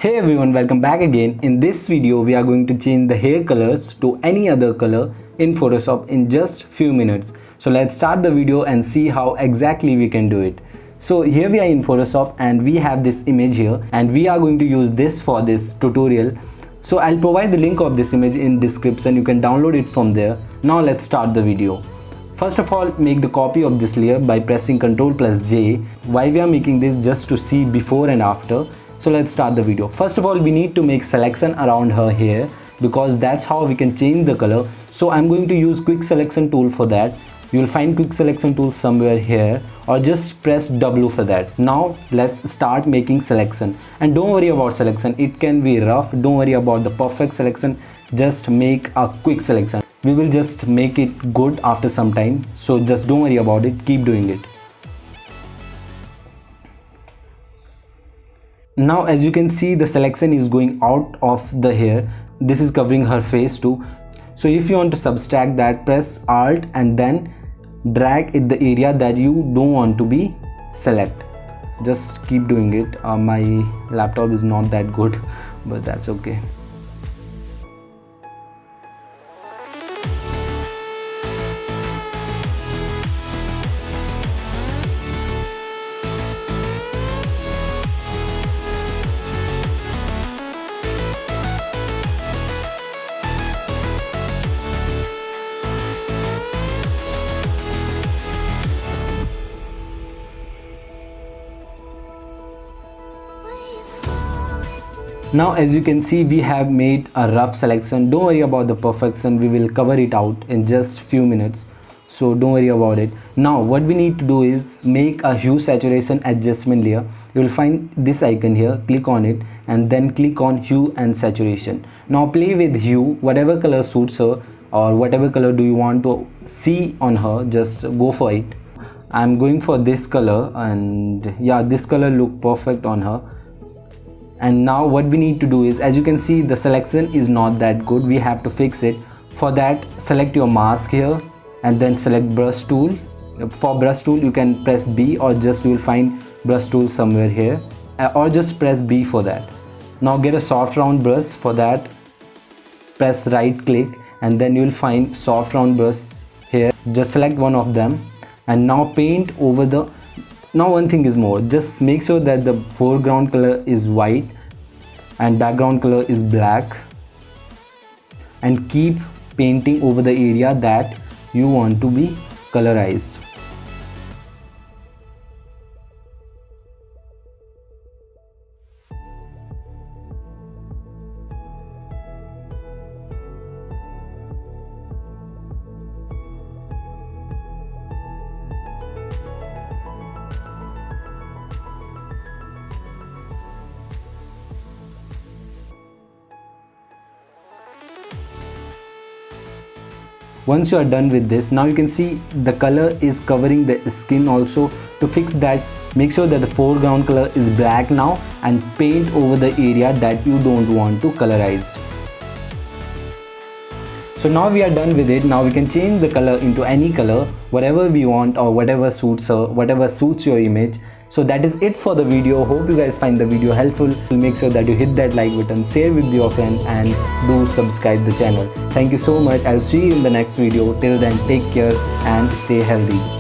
Hey everyone, welcome back again. In this video we are going to change the hair colors to any other color in Photoshop in just few minutes. So let's start the video and see how exactly we can do it. So here we are in Photoshop and we have this image here and we are going to use this for this tutorial. So I'll provide the link of this image in description. You can download it from there. Now let's start the video. First of all, make the copy of this layer by pressing Ctrl+J. Why we are making this? Just to see before and after. So let's start the video. First of all, we need to make selection around her hair because that's how we can change the color. So I'm going to use quick selection tool for that. You'll find quick selection tool somewhere here or just press W for that. Now let's start making selection, and don't worry about selection. It can be rough. Don't worry about the perfect selection. Just make a quick selection. We will just make it good after some time. So just don't worry about it. Keep doing it. Now as you can see, the selection is going out of the hair. This is covering her face too. So if you want to subtract that, press Alt and then drag it the area that you don't want to be select. Just keep doing it. My laptop is not that good, but that's okay. Now as you can see, we have made a rough selection. Don't worry about the perfection. We will cover it out in just few minutes. So don't worry about it. Now what we need to do is make a hue saturation adjustment layer. You will find this icon here. Click on it and then click on hue and saturation. Now play with hue. Whatever color suits her or whatever color do you want to see on her, just go for it. I'm going for this color, and yeah, this color look perfect on her. And now what we need to do is, as you can see, the selection is not that good. We have to fix it. For that, select your mask here and then select brush tool. For brush tool you can press B, or just you will find brush tool somewhere here, or just press B for that. Now get a soft round brush. For that, press right click and then you will find soft round brush here. Just select one of them and now paint over the. Now one thing is more, just make sure that the foreground color is white and background color is black, and keep painting over the area that you want to be colorized. Once you are done with this, now you can see the color is covering the skin also. To fix that, make sure that the foreground color is black now and paint over the area that you don't want to colorize. So now we are done with it. Now we can change the color into any color, whatever we want or whatever suits her, whatever suits your image. So that is it for the video. Hope you guys find the video helpful. Make sure that you hit that like button, share with your friend, and do subscribe the channel. Thank you so much. I'll see you in the next video. Till then, take care and stay healthy.